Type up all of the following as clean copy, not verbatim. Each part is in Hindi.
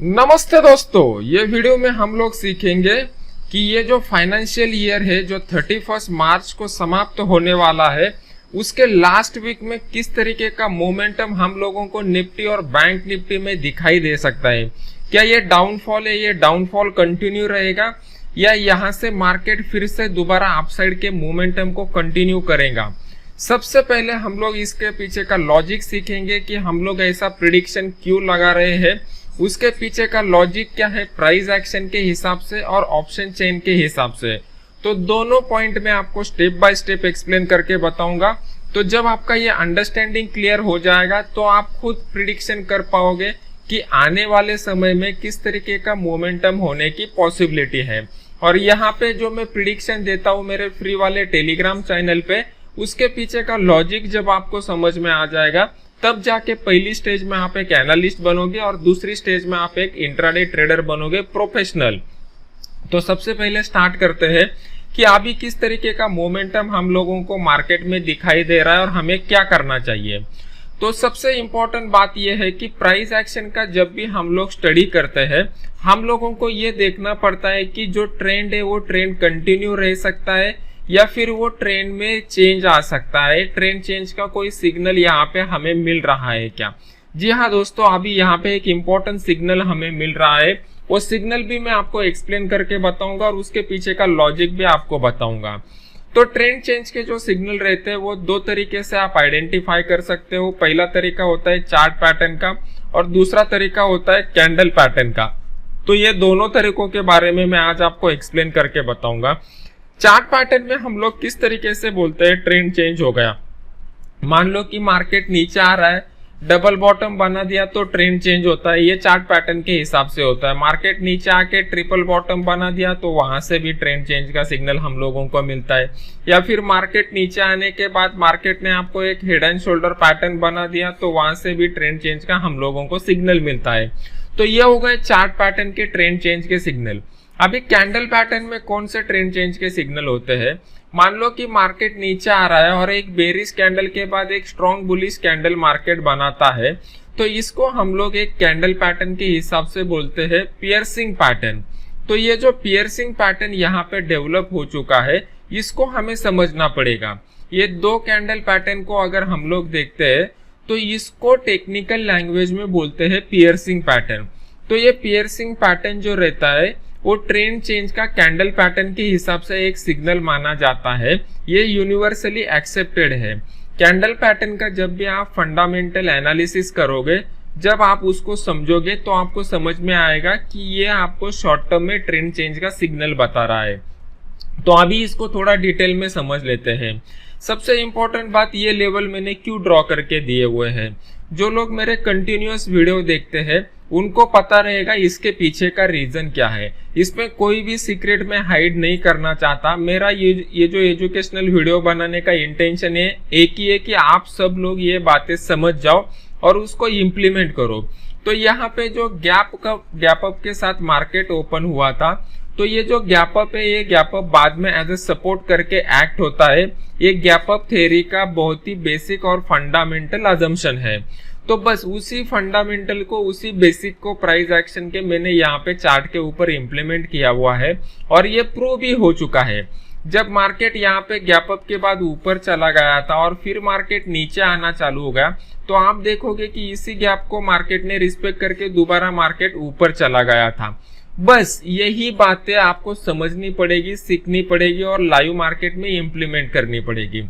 नमस्ते दोस्तों, ये वीडियो में हम लोग सीखेंगे कि ये जो फाइनेंशियल ईयर है जो 31 मार्च को समाप्त होने वाला है उसके लास्ट वीक में किस तरीके का मोमेंटम हम लोगों को निफ्टी और बैंक निफ्टी में दिखाई दे सकता है। क्या ये डाउनफॉल है, ये डाउनफॉल कंटिन्यू रहेगा या यहाँ से मार्केट फिर से दोबारा अपसाइड के मोमेंटम को कंटिन्यू करेगा। सबसे पहले हम लोग इसके पीछे का लॉजिक सीखेंगे कि हम लोग ऐसा प्रिडिक्शन क्यों लगा रहे हैं, उसके पीछे का लॉजिक क्या है प्राइस एक्शन के हिसाब से और ऑप्शन चेन के हिसाब से। तो दोनों पॉइंट में आपको स्टेप बाय स्टेप एक्सप्लेन करके बताऊंगा। तो जब आपका ये अंडरस्टैंडिंग क्लियर हो जाएगा तो आप खुद प्रिडिक्शन कर पाओगे कि आने वाले समय में किस तरीके का मोमेंटम होने की पॉसिबिलिटी है। और यहाँ पे जो मैं प्रिडिक्शन देता हूँ मेरे फ्री वाले टेलीग्राम चैनल पे, उसके पीछे का लॉजिक जब आपको समझ में आ जाएगा तब जाके पहली स्टेज में आप एक एनालिस्ट बनोगे और दूसरी स्टेज में आप एक इंट्राडे ट्रेडर बनोगे प्रोफेशनल। तो सबसे पहले स्टार्ट करते हैं कि अभी किस तरीके का मोमेंटम हम लोगों को मार्केट में दिखाई दे रहा है और हमें क्या करना चाहिए। तो सबसे इम्पोर्टेंट बात यह है कि प्राइस एक्शन का जब भी हम लोग स्टडी करते हैं हम लोगों को ये देखना पड़ता है कि जो ट्रेंड है वो ट्रेंड कंटिन्यू रह सकता है या फिर वो ट्रेंड में चेंज आ सकता है। ट्रेंड चेंज का कोई सिग्नल यहाँ पे हमें मिल रहा है क्या। जी हाँ दोस्तों, अभी यहाँ पे एक इम्पोर्टेंट सिग्नल हमें मिल रहा है। वो सिग्नल भी मैं आपको एक्सप्लेन करके बताऊंगा और उसके पीछे का लॉजिक भी आपको बताऊंगा। तो ट्रेंड चेंज के जो सिग्नल रहते हैं वो दो तरीके से आप आइडेंटिफाई कर सकते हो। पहला तरीका होता है चार्ट पैटर्न का और दूसरा तरीका होता है कैंडल पैटर्न का। तो ये दोनों तरीकों के बारे में मैं आज आपको एक्सप्लेन करके बताऊंगा। चार्ट पैटर्न में हम लोग किस तरीके से बोलते हैं ट्रेंड चेंज हो गया। मान लो कि मार्केट नीचे आ रहा है, डबल बॉटम बना दिया तो ट्रेंड चेंज होता है। ये चार्ट पैटर्न के हिसाब से होता है। मार्केट नीचे आके ट्रिपल बॉटम बना दिया तो वहां से भी ट्रेंड चेंज का सिग्नल हम लोगों को मिलता है। या फिर मार्केट नीचे आने के बाद मार्केट ने आपको एक हेड एंड शोल्डर पैटर्न बना दिया तो वहां से भी ट्रेंड चेंज का हम लोगों को सिग्नल मिलता है। तो ये हो गए चार्ट पैटर्न के ट्रेंड चेंज के सिग्नल। अभी कैंडल पैटर्न में कौन से ट्रेंड चेंज के सिग्नल होते हैं। मान लो कि मार्केट नीचे आ रहा है और एक बेरिश कैंडल के बाद एक स्ट्रॉन्ग बुलिश कैंडल मार्केट बनाता है तो इसको हम लोग एक कैंडल पैटर्न के हिसाब से बोलते हैं पियर्सिंग पैटर्न। तो ये जो पियर्सिंग पैटर्न यहाँ पे डेवलप हो चुका है इसको हमें समझना पड़ेगा। ये दो कैंडल पैटर्न को अगर हम लोग देखते हैं तो इसको टेक्निकल लैंग्वेज में बोलते हैं पियर्सिंग पैटर्न। तो ये पियर्सिंग पैटर्न जो रहता है वो ट्रेंड चेंज का कैंडल पैटर्न के हिसाब से एक सिग्नल माना जाता है। ये यूनिवर्सली एक्सेप्टेड है। कैंडल पैटर्न का जब भी आप फंडामेंटल एनालिसिस करोगे, जब आप उसको समझोगे तो आपको समझ में आएगा कि ये आपको शॉर्ट टर्म में ट्रेंड चेंज का सिग्नल बता रहा है। तो अभी इसको थोड़ा डिटेल में समझ लेते हैं। सबसे इंपॉर्टेंट बात, ये लेवल मैंने क्यों ड्रॉ करके दिए हुए हैं। जो लोग मेरे कंटिन्यूअस वीडियो देखते हैं उनको पता रहेगा इसके पीछे का रीजन क्या है। इसमें कोई भी सीक्रेट मैं हाइड नहीं करना चाहता। मेरा ये जो एजुकेशनल वीडियो बनाने का इंटेंशन है एक ही है कि आप सब लोग ये बातें समझ जाओ और उसको इम्प्लीमेंट करो। तो यहाँ पे जो गैप अप के साथ मार्केट ओपन हुआ था तो ये जो गैप अप है ये गैप अप बाद में एज ए सपोर्ट करके एक्ट होता है। ये गैप अप थ्योरी का बहुत ही बेसिक और फंडामेंटल अजम्पशन है। तो बस उसी फंडामेंटल को, उसी बेसिक को प्राइस एक्शन के मैंने यहाँ पे चार्ट के ऊपर इम्प्लीमेंट किया हुआ है और ये प्रूव भी हो चुका है। जब मार्केट यहाँ पे गैप अप के बाद ऊपर चला गया था और फिर मार्केट नीचे आना चालू हो गया तो आप देखोगे कि इसी गैप को मार्केट ने रिस्पेक्ट करके दोबारा मार्केट ऊपर चला गया था। बस यही बातें आपको समझनी पड़ेगी, सीखनी पड़ेगी और लाइव मार्केट में इम्प्लीमेंट करनी पड़ेगी।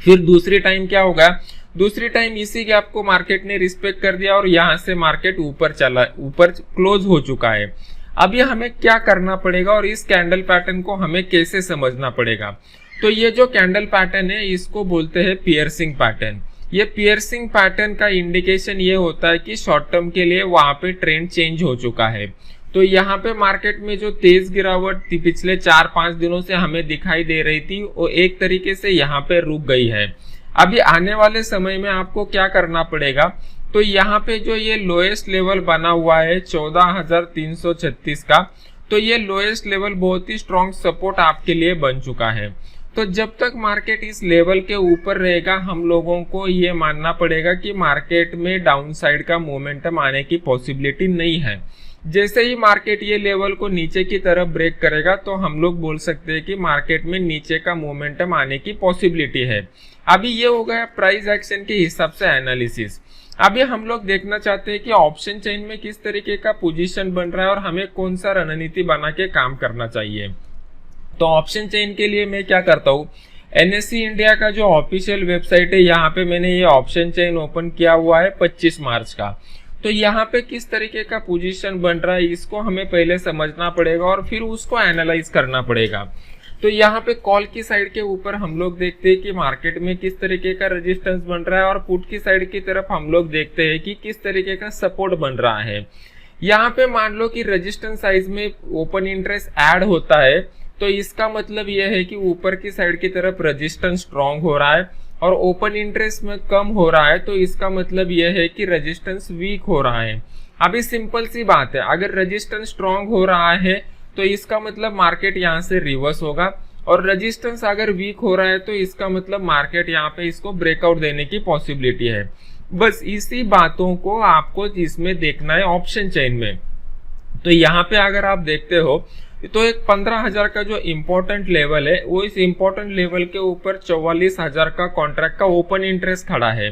फिर दूसरी टाइम क्या होगा, दूसरी टाइम इसी गैप को मार्केट ने रिस्पेक्ट कर दिया और यहाँ से मार्केट ऊपर क्लोज हो चुका है। अभी हमें क्या करना पड़ेगा और इस कैंडल पैटर्न को हमें कैसे समझना पड़ेगा। तो ये जो कैंडल पैटर्न है इसको बोलते हैं पियर्सिंग पैटर्न। ये पियर्सिंग पैटर्न का इंडिकेशन ये होता है कि शॉर्ट टर्म के लिए वहां पे ट्रेंड चेंज हो चुका है। तो यहाँ पे मार्केट में जो तेज गिरावट थी पिछले 4-5 दिनों से हमें दिखाई दे रही थी वो एक तरीके से यहाँ पे रुक गई है। अभी आने वाले समय में आपको क्या करना पड़ेगा, तो यहाँ पे जो ये लोएस्ट लेवल बना हुआ है 14,336 का, तो ये लोएस्ट लेवल बहुत ही स्ट्रॉन्ग सपोर्ट आपके लिए बन चुका है। तो जब तक मार्केट इस लेवल के ऊपर रहेगा हम लोगों को ये मानना पड़ेगा कि मार्केट में डाउन साइड का मोमेंटम आने की पॉसिबिलिटी नहीं है। जैसे ही मार्केट ये लेवल को नीचे की तरफ ब्रेक करेगा तो हम लोग बोल सकते हैं कि मार्केट में नीचे का मोमेंटम आने की पॉसिबिलिटी है। अभी ये हो गया प्राइस एक्शन के हिसाब से एनालिसिस। अभी हम लोग देखना चाहते हैं कि ऑप्शन चेन में किस तरीके का पोजीशन बन रहा है और हमें कौन सा रणनीति बना के काम करना चाहिए। तो ऑप्शन चेन के लिए मैं क्या करता हूँ, एनएससी इंडिया का जो ऑफिशियल वेबसाइट है यहाँ पे मैंने ये ऑप्शन चेन ओपन किया हुआ है 25 मार्च का। तो यहाँ पे किस तरीके का पोजीशन बन रहा है इसको हमें पहले समझना पड़ेगा और फिर उसको एनालाइज करना पड़ेगा। तो यहाँ पे कॉल की साइड के ऊपर हम लोग देखते हैं कि मार्केट में किस तरीके का रेजिस्टेंस बन रहा है और पुट की साइड की तरफ हम लोग देखते हैं कि किस तरीके का सपोर्ट बन रहा है। यहाँ पे मान लो कि रेजिस्टेंस साइज में ओपन इंटरेस्ट ऐड होता है तो इसका मतलब यह है कि ऊपर की साइड की तरफ रेजिस्टेंस स्ट्रांग हो रहा है और ओपन इंटरेस्ट में कम हो रहा है तो इसका मतलब यह है कि रेजिस्टेंस वीक हो रहा है। अभी सिंपल सी बात है, अगर रेजिस्टेंस स्ट्रांग हो रहा है तो इसका मतलब मार्केट यहाँ से रिवर्स होगा और रेजिस्टेंस अगर वीक हो रहा है तो इसका मतलब मार्केट यहाँ पे इसको ब्रेकआउट देने की पॉसिबिलिटी है। बस इसी बातों को आपको इसमें देखना है ऑप्शन चेन में। तो यहाँ पे अगर आप देखते हो तो एक 15,000 का जो इम्पोर्टेंट लेवल है वो इस इम्पोर्टेंट लेवल के ऊपर 44,000 का कॉन्ट्रैक्ट का ओपन इंटरेस्ट खड़ा है,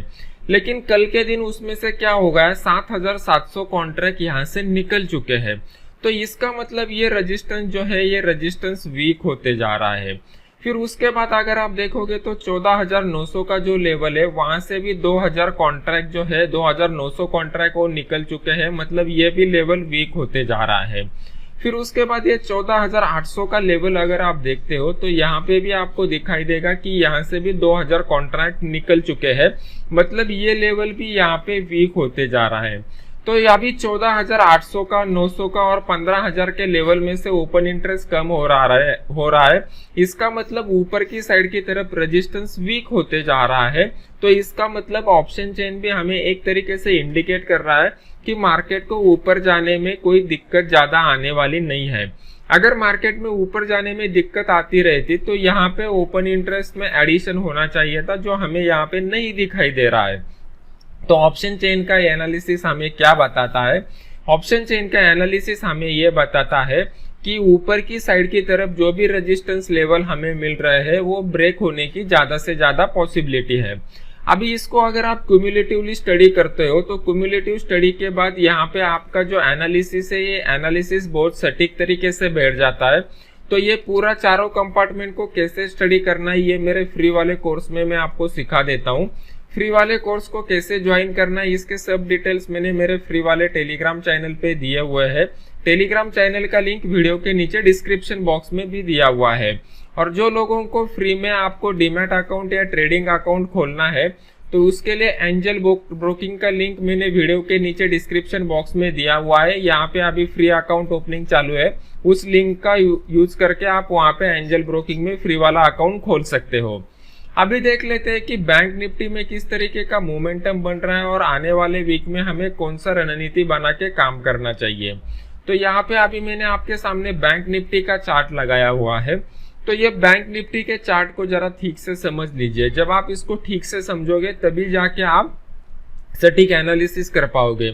लेकिन कल के दिन उसमें से क्या हो गया 7,700 कॉन्ट्रैक्ट यहाँ से निकल चुके हैं। तो इसका मतलब ये रेजिस्टेंस जो है ये रेजिस्टेंस वीक होते जा रहा है। फिर उसके बाद अगर आप देखोगे तो 14,900 का जो लेवल है वहां से भी 2,000 कॉन्ट्रैक्ट जो है 2,900 कॉन्ट्रैक्ट वो निकल चुके हैं, मतलब ये भी लेवल वीक होते जा रहा है। फिर उसके बाद ये 14,800 का लेवल अगर आप देखते हो तो यहाँ पे भी आपको दिखाई देगा कि यहाँ से भी 2,000 कॉन्ट्रैक्ट निकल चुके हैं, मतलब ये लेवल भी यहाँ पे वीक होते जा रहा है। तो अभी 14,800 का 900 का और 15,000 के लेवल में से ओपन इंटरेस्ट कम हो रहा है। इसका मतलब ऊपर की साइड की तरफ रेजिस्टेंस वीक होते जा रहा है। तो इसका मतलब ऑप्शन चेन भी हमें एक तरीके से इंडिकेट कर रहा है कि मार्केट को ऊपर जाने में कोई दिक्कत ज्यादा आने वाली नहीं है। अगर मार्केट में ऊपर जाने में दिक्कत आती रहती तो यहाँ पे ओपन इंटरेस्ट में एडिशन होना चाहिए था, जो हमें यहाँ पे नहीं दिखाई दे रहा है। तो ऑप्शन चेन का एनालिसिस हमें क्या बताता है, ऑप्शन चेन का एनालिसिस हमें ये बताता है कि ऊपर की साइड की तरफ जो भी रेजिस्टेंस लेवल हमें मिल रहे हैं वो ब्रेक होने की ज्यादा से ज्यादा पॉसिबिलिटी है। अभी इसको अगर आप क्यूमुलेटिवली स्टडी करते हो तो क्यूमुलेटिव स्टडी के बाद यहाँ पे आपका जो एनालिसिस है ये एनालिसिस बहुत सटीक तरीके से बैठ जाता है। तो ये पूरा चारों कंपार्टमेंट को कैसे स्टडी करना है ये मेरे फ्री वाले कोर्स में मैं आपको सिखा देता हूँ। फ्री वाले कोर्स को कैसे ज्वाइन करना है इसके सब डिटेल्स मैंने मेरे फ्री वाले टेलीग्राम चैनल पे दिए हुए हैं। टेलीग्राम चैनल का लिंक वीडियो के नीचे डिस्क्रिप्शन बॉक्स में भी दिया हुआ है। और जो लोगों को फ्री में आपको डीमैट अकाउंट या ट्रेडिंग अकाउंट खोलना है तो उसके लिए एंजल ब्रोकिंग का लिंक मैंने वीडियो के नीचे डिस्क्रिप्शन बॉक्स में दिया हुआ है। यहाँ पे अभी फ्री अकाउंट ओपनिंग चालू है, उस लिंक का यूज करके आप वहाँ पे एंजल ब्रोकिंग में फ्री वाला अकाउंट खोल सकते हो। अभी देख लेते हैं कि बैंक निफ्टी में किस तरीके का मोमेंटम बन रहा है और आने वाले वीक में हमें कौन सा रणनीति बना के काम करना चाहिए। तो यहाँ पे अभी मैंने आपके सामने बैंक निफ्टी का चार्ट लगाया हुआ है। तो ये बैंक निफ्टी के चार्ट को जरा ठीक से समझ लीजिए। जब आप इसको ठीक से समझोगे तभी जाके आप सटीक एनालिसिस कर पाओगे।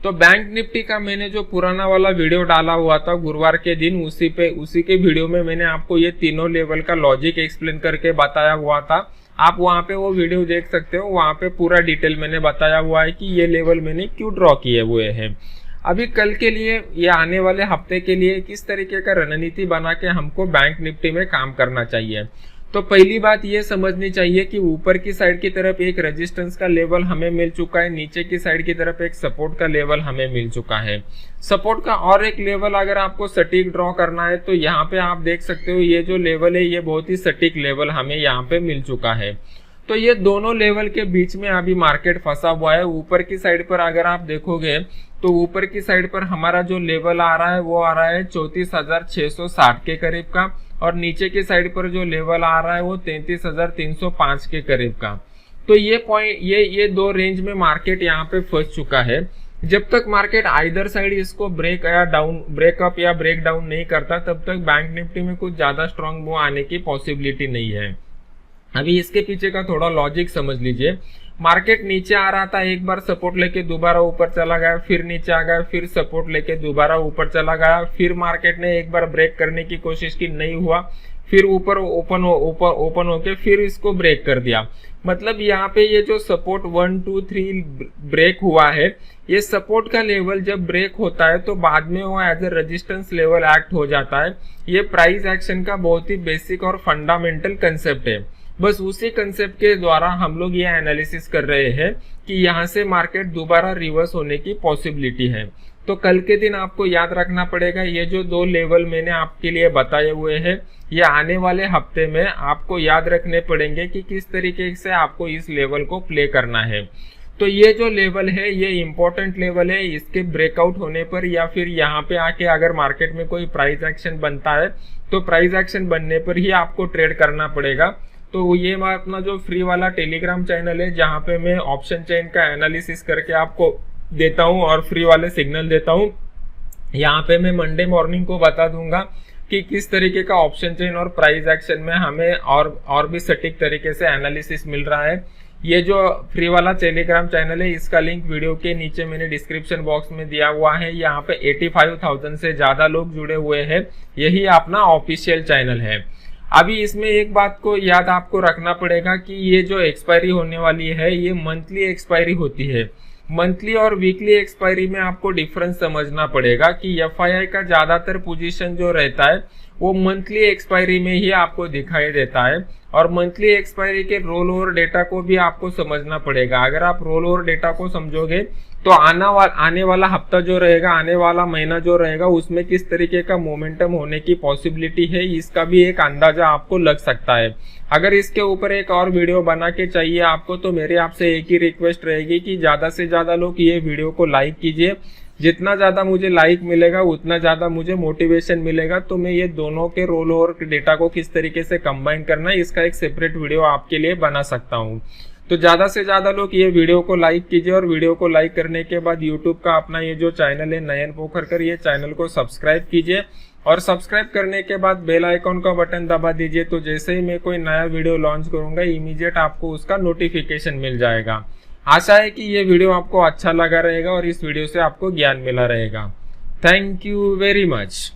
तो बैंक निफ्टी का मैंने जो पुराना वाला वीडियो डाला हुआ था गुरुवार के दिन, उसी के वीडियो में मैंने आपको ये तीनों लेवल का लॉजिक एक्सप्लेन करके बताया हुआ था। आप वहाँ पे वो वीडियो देख सकते हो, वहाँ पे पूरा डिटेल मैंने बताया हुआ है कि ये लेवल मैंने क्यों ड्रॉ किए हुए हैं। अभी कल के लिए या आने वाले हफ्ते के लिए किस तरीके का रणनीति बना के हमको बैंक निफ्टी में काम करना चाहिए। तो पहली बात ये समझनी चाहिए कि ऊपर की साइड की तरफ एक रेजिस्टेंस का लेवल हमें मिल चुका है, नीचे की साइड की तरफ एक सपोर्ट का लेवल हमें मिल चुका है। सपोर्ट का और एक लेवल अगर आपको सटीक ड्रॉ करना है तो यहाँ पे आप देख सकते हो ये जो लेवल है ये बहुत ही सटीक लेवल हमें यहाँ पे मिल चुका है। तो ये दोनों लेवल के बीच में अभी मार्केट फंसा हुआ है। ऊपर की साइड पर अगर आप देखोगे तो ऊपर की साइड पर हमारा जो लेवल आ रहा है वो आ रहा है 34,660 के करीब का, और नीचे की साइड पर जो लेवल आ रहा है वो 33,305 के करीब का। तो ये पॉइंट ये दो रेंज में मार्केट यहाँ पे फंस चुका है। जब तक मार्केट आइदर साइड इसको ब्रेकअप या ब्रेक डाउन नहीं करता, तब तक बैंक निफ्टी में कुछ ज्यादा स्ट्रांग मूव आने की पॉसिबिलिटी नहीं है। अभी इसके पीछे का थोड़ा लॉजिक समझ लीजिए। मार्केट नीचे आ रहा था, एक बार सपोर्ट लेके दोबारा ऊपर चला गया, फिर नीचे आ गया, फिर सपोर्ट लेके दोबारा ऊपर चला गया, फिर मार्केट ने एक बार ब्रेक करने की कोशिश की, नहीं हुआ, फिर ऊपर ओपन होके फिर इसको ब्रेक कर दिया। मतलब यहाँ पे ये जो सपोर्ट 1 2 3 ब्रेक हुआ है, ये सपोर्ट का लेवल जब ब्रेक होता है तो बाद में वो as a resistance level act हो जाता है। ये प्राइस एक्शन का बहुत ही बेसिक और फंडामेंटल कंसेप्ट है। बस उसी कंसेप्ट के द्वारा हम लोग ये एनालिसिस कर रहे हैं कि यहाँ से मार्केट दोबारा रिवर्स होने की पॉसिबिलिटी है। तो कल के दिन आपको याद रखना पड़ेगा, ये जो 2 लेवल मैंने आपके लिए बताए हुए हैं, ये आने वाले हफ्ते में आपको याद रखने पड़ेंगे कि किस तरीके से आपको इस लेवल को प्ले करना है। तो ये जो लेवल है ये इंपॉर्टेंट लेवल है। इसके ब्रेकआउट होने पर या फिर यहाँ पे आके अगर मार्केट में कोई प्राइस एक्शन बनता है तो प्राइस एक्शन बनने पर ही आपको ट्रेड करना पड़ेगा। तो ये मैं अपना जो फ्री वाला टेलीग्राम चैनल है, जहाँ पे मैं ऑप्शन चेन का एनालिसिस करके आपको देता हूँ और फ्री वाले सिग्नल देता हूँ, यहाँ पे मैं मंडे मॉर्निंग को बता दूंगा कि किस तरीके का ऑप्शन चेन और प्राइस एक्शन में हमें और भी सटीक तरीके से एनालिसिस मिल रहा है। ये जो फ्री वाला टेलीग्राम चैनल है, इसका लिंक वीडियो के नीचे मैंने डिस्क्रिप्शन बॉक्स में दिया हुआ है। यहाँ पे 85,000 से ज्यादा लोग जुड़े हुए हैं। यही अपना ऑफिशियल चैनल है। अभी इसमें एक बात को याद आपको रखना पड़ेगा कि ये जो एक्सपायरी होने वाली है, ये मंथली एक्सपायरी होती है। मंथली और वीकली एक्सपायरी में आपको डिफरेंस समझना पड़ेगा कि एफआईआई का ज्यादातर पोजीशन जो रहता है वो मंथली एक्सपायरी में ही आपको दिखाई देता है। और मंथली एक्सपायरी के रोल ओवर डेटा को भी आपको समझना पड़ेगा। अगर आप रोल ओवर डेटा को समझोगे तो आने वाला हफ्ता जो रहेगा, आने वाला महीना जो रहेगा, उसमें किस तरीके का मोमेंटम होने की पॉसिबिलिटी है, इसका भी एक अंदाजा आपको लग सकता है। अगर इसके ऊपर एक और वीडियो बना के चाहिए आपको, तो मेरे आपसे एक ही रिक्वेस्ट रहेगी कि ज्यादा से ज्यादा लोग ये वीडियो को लाइक कीजिए। जितना ज्यादा मुझे लाइक मिलेगा उतना ज्यादा मुझे मोटिवेशन मिलेगा। तो मैं ये दोनों के रोल ओवर डेटा को किस तरीके से कंबाइन करना है, इसका एक सेपरेट वीडियो आपके लिए बना सकता हूँ। तो ज्यादा से ज्यादा लोग ये वीडियो को लाइक कीजिए और वीडियो को लाइक करने के बाद यूट्यूब का अपना ये जो चैनल है नयन पोखरकर, ये चैनल को सब्सक्राइब कीजिए और सब्सक्राइब करने के बाद बेल आइकॉन का बटन दबा दीजिए। तो जैसे ही मैं कोई नया वीडियो लॉन्च करूंगा, इमीडिएट आपको उसका नोटिफिकेशन मिल जाएगा। आशा है कि ये वीडियो आपको अच्छा लगा रहेगा और इस वीडियो से आपको ज्ञान मिला रहेगा। Thank you very much.